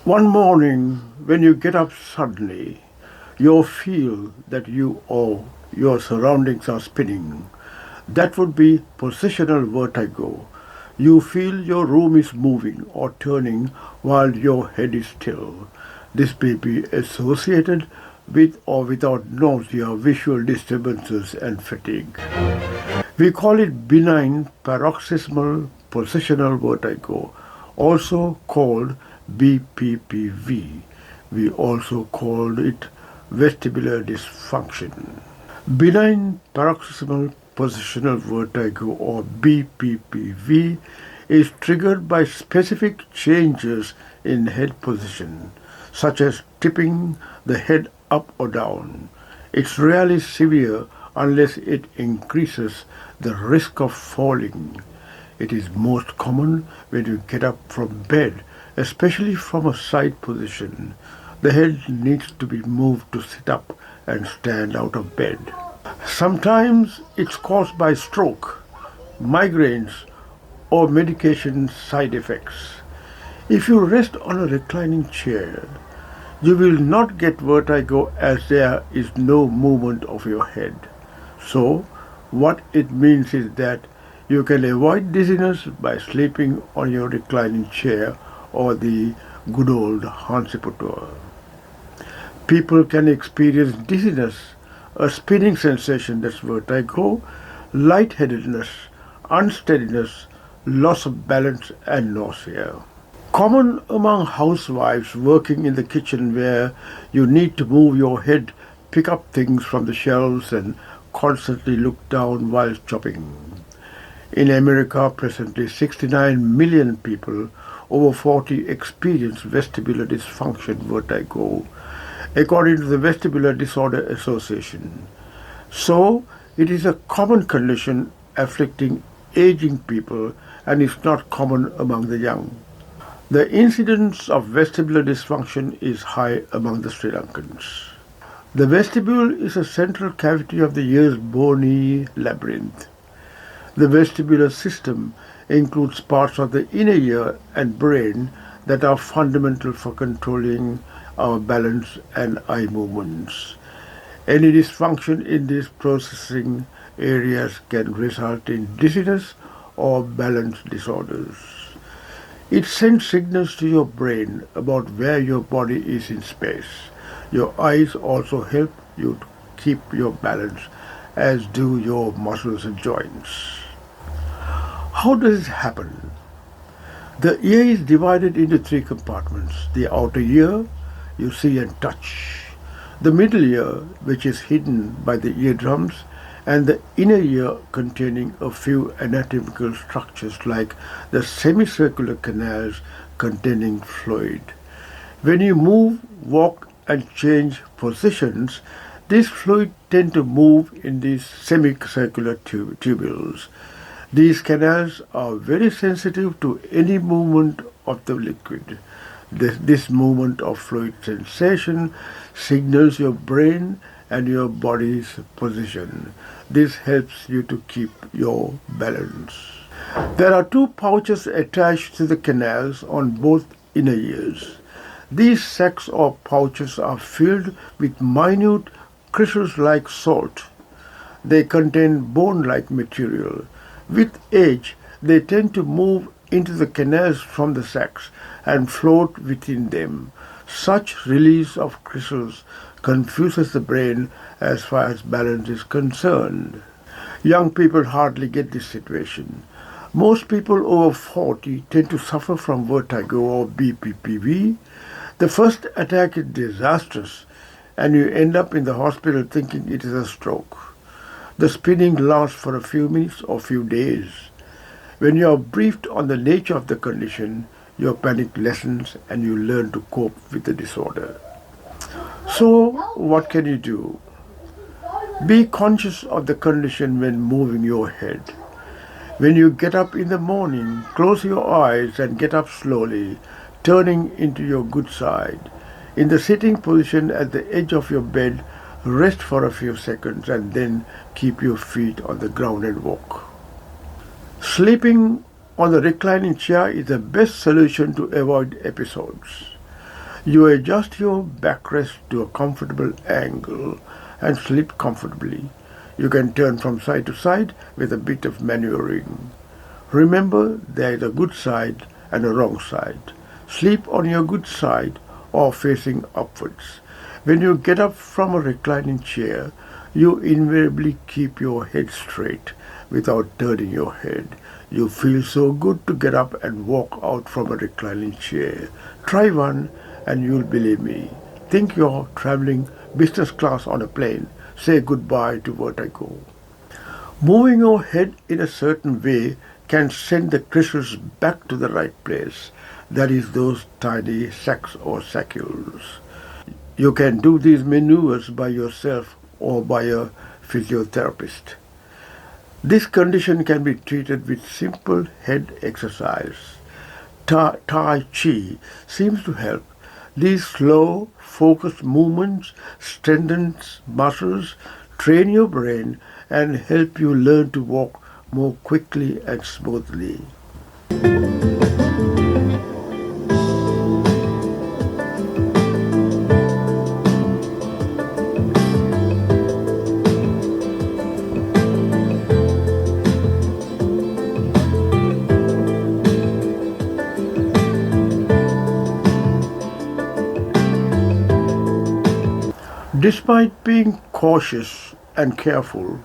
One morning, when you get up suddenly, you feel that you or your surroundings are spinning. That would be positional vertigo. You feel your room is moving or turning while your head is still. This may be associated with or without nausea, visual disturbances, and fatigue. We call it benign paroxysmal positional vertigo, also called BPPV. We also call it vestibular dysfunction. Benign paroxysmal positional vertigo or BPPV is triggered by specific changes in head position, such as tipping the head up or down. It's rarely severe unless it increases the risk of falling. It is most common when you get up from bed, especially from a side position. The head needs to be moved to sit up and stand out of bed. Sometimes it's caused by stroke, migraines, or medication side effects. If you rest on a reclining chair, you will not get vertigo as there is no movement of your head. So, what it means is that you can avoid dizziness by sleeping on your reclining chair or the good old Hansiputur. People can experience dizziness, a spinning sensation that's vertigo, lightheadedness, unsteadiness, loss of balance, and nausea. Common among housewives working in the kitchen where you need to move your head, pick up things from the shelves, and constantly look down while chopping. In America, presently 69 million people over 40 experience vestibular dysfunction vertigo, according to the Vestibular Disorder Association. So, it is a common condition afflicting aging people and is not common among the young. The incidence of vestibular dysfunction is high among the Sri Lankans. The vestibule is a central cavity of the ear's bony labyrinth. The vestibular system includes parts of the inner ear and brain that are fundamental for controlling our balance and eye movements. Any dysfunction in these processing areas can result in dizziness or balance disorders. It sends signals to your brain about where your body is in space. Your eyes also help you to keep your balance, as do your muscles and joints. How does it happen? The ear is divided into three compartments. The outer ear, you see and touch. The middle ear, which is hidden by the eardrums, and the inner ear containing a few anatomical structures like the semicircular canals containing fluid. When you move, walk, and change positions, this fluid tend to move in these semicircular tubules. These canals are very sensitive to any movement of the liquid. This movement of fluid sensation signals your brain and your body's position. This helps you to keep your balance. There are two pouches attached to the canals on both inner ears. These sacs or pouches are filled with minute crystals-like salt. They contain bone-like material. With age, they tend to move into the canals from the sacs and float within them. Such release of crystals confuses the brain as far as balance is concerned. Young people hardly get this situation. Most people over 40 tend to suffer from vertigo or BPPV. The first attack is disastrous and you end up in the hospital thinking it is a stroke. The spinning lasts for a few minutes or few days. When you are briefed on the nature of the condition, your panic lessens and you learn to cope with the disorder. So, what can you do? Be conscious of the condition when moving your head. When you get up in the morning, close your eyes and get up slowly, turning into your good side. In the sitting position at the edge of your bed, rest for a few seconds and then keep your feet on the ground and walk. Sleeping on the reclining chair is the best solution to avoid episodes. You adjust your backrest to a comfortable angle and sleep comfortably. You can turn from side to side with a bit of maneuvering. Remember, there is a good side and a wrong side. Sleep on your good side or facing upwards. When you get up from a reclining chair, you invariably keep your head straight without turning your head. You feel so good to get up and walk out from a reclining chair. Try one and you'll believe me. Think you're traveling business class on a plane. Say goodbye to vertigo. Moving your head in a certain way can send the crystals back to the right place. That is those tiny sacs or saccules. You can do these maneuvers by yourself or by a physiotherapist. This condition can be treated with simple head exercise. Tai Chi seems to help. These slow, focused movements strengthen muscles, train your brain, and help you learn to walk more quickly and smoothly. Despite being cautious and careful,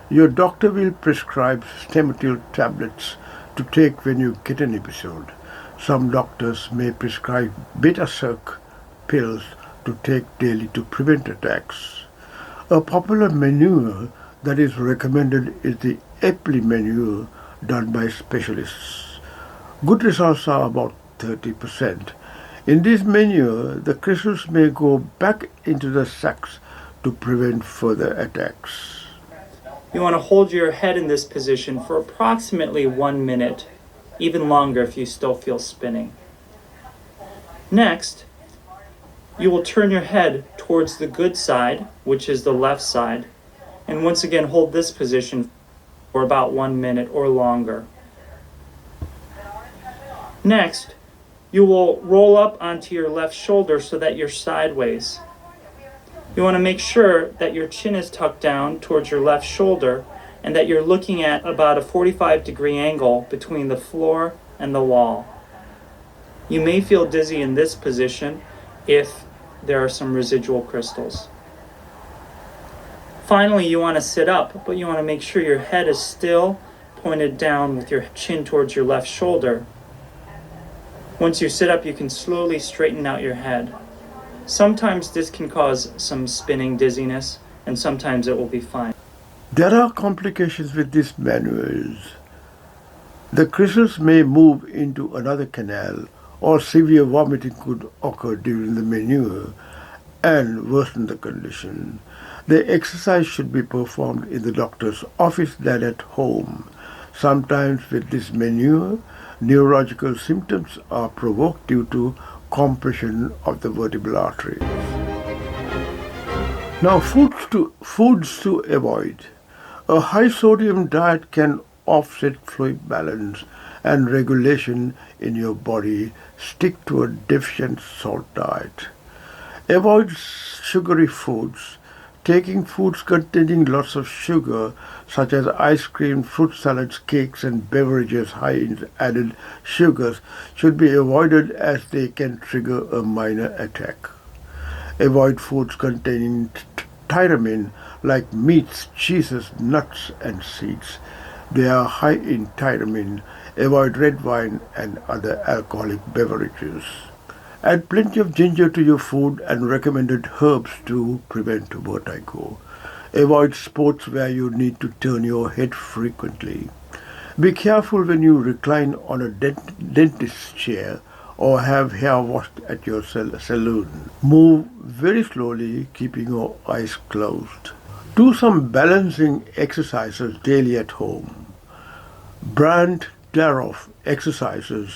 your doctor will prescribe stemetil tablets to take when you get an episode. Some doctors may prescribe beta-circ pills to take daily to prevent attacks. A popular maneuver that is recommended is the Epley maneuver done by specialists. Good results are about 30%. In this maneuver, the crystals may go back into the sacs to prevent further attacks. You want to hold your head in this position for approximately 1 minute, even longer if you still feel spinning. Next, you will turn your head towards the good side, which is the left side, and once again hold this position for about 1 minute or longer. Next, you will roll up onto your left shoulder so that you're sideways. You want to make sure that your chin is tucked down towards your left shoulder and that you're looking at about a 45-degree angle between the floor and the wall. You may feel dizzy in this position if there are some residual crystals. Finally, you want to sit up, but you want to make sure your head is still pointed down with your chin towards your left shoulder. Once you sit up, you can slowly straighten out your head. Sometimes this can cause some spinning dizziness, and sometimes it will be fine. There are complications with these maneuvers. The crystals may move into another canal, or severe vomiting could occur during the maneuver and worsen the condition. The exercise should be performed in the doctor's office than at home. Sometimes with this maneuver, neurological symptoms are provoked due to compression of the vertebral arteries. Now, foods to avoid. A high sodium diet can offset fluid balance and regulation in your body. Stick to a deficient salt diet. Avoid sugary foods. Taking foods containing lots of sugar, such as ice cream, fruit salads, cakes, and beverages high in added sugars, should be avoided as they can trigger a minor attack. Avoid foods containing tyramine, like meats, cheeses, nuts, and seeds. They are high in tyramine. Avoid red wine and other alcoholic beverages. Add plenty of ginger to your food and recommended herbs to prevent vertigo. Avoid sports where you need to turn your head frequently. Be careful when you recline on a dentist's chair or have hair washed at your saloon. Move very slowly, keeping your eyes closed. Do some balancing exercises daily at home. Brand Daroff exercises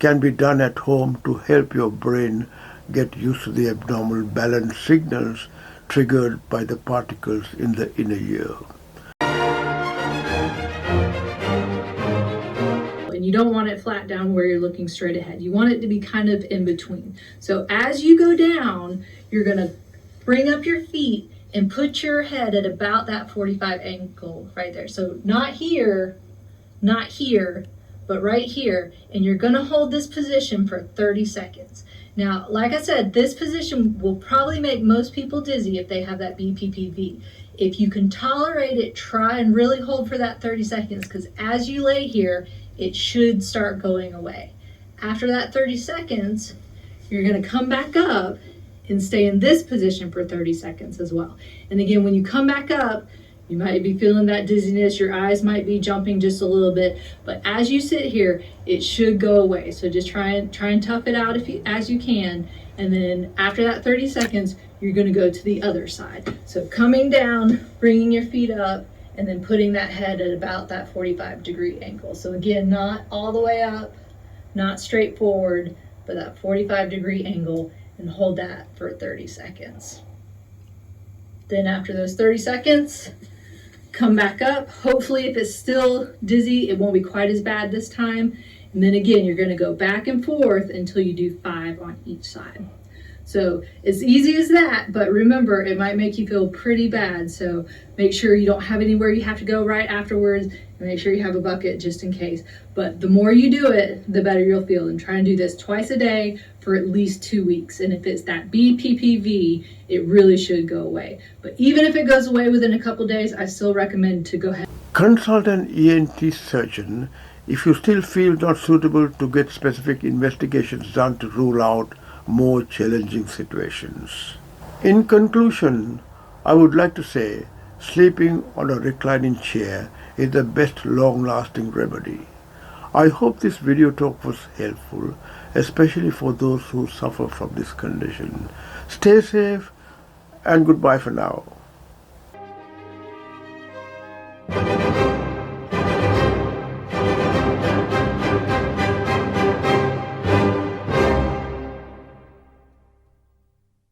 can be done at home to help your brain get used to the abnormal balance signals triggered by the particles in the inner ear. In and you don't want it flat down where you're looking straight ahead. You want it to be kind of in between. So as you go down, you're going to bring up your feet and put your head at about that 45 angle right there. So not here, but right here, and you're going to hold this position for 30 seconds. Now, like I said, this position will probably make most people dizzy if they have that BPPV. If you can tolerate it, try and really hold for that 30 seconds, because as you lay here, it should start going away. After that 30 seconds, you're going to come back up and stay in this position for 30 seconds as well. And again, when you come back up, you might be feeling that dizziness, your eyes might be jumping just a little bit, but as you sit here, it should go away. So just try and tough it out as you can, and then after that 30 seconds, you're going to go to the other side. So coming down, bringing your feet up, and then putting that head at about that 45-degree angle. So again, not all the way up, not straight forward, but that 45-degree angle, and hold that for 30 seconds. Then after those 30 seconds, come back up. Hopefully, if it's still dizzy, it won't be quite as bad this time. And then again, you're going to go back and forth until you do 5 on each side. So it's easy as that, but remember, it might make you feel pretty bad. So make sure you don't have anywhere you have to go right afterwards, and make sure you have a bucket just in case. But the more you do it, the better you'll feel. And try and do this twice a day for at least 2 weeks. And if it's that BPPV, it really should go away. But even if it goes away within a couple days, I still recommend to go ahead. Consult an ENT surgeon if you still feel not suitable to get specific investigations done to rule out more challenging situations. In conclusion, I would like to say sleeping on a reclining chair is the best long-lasting remedy. I hope this video talk was helpful, especially for those who suffer from this condition. Stay safe and goodbye for now.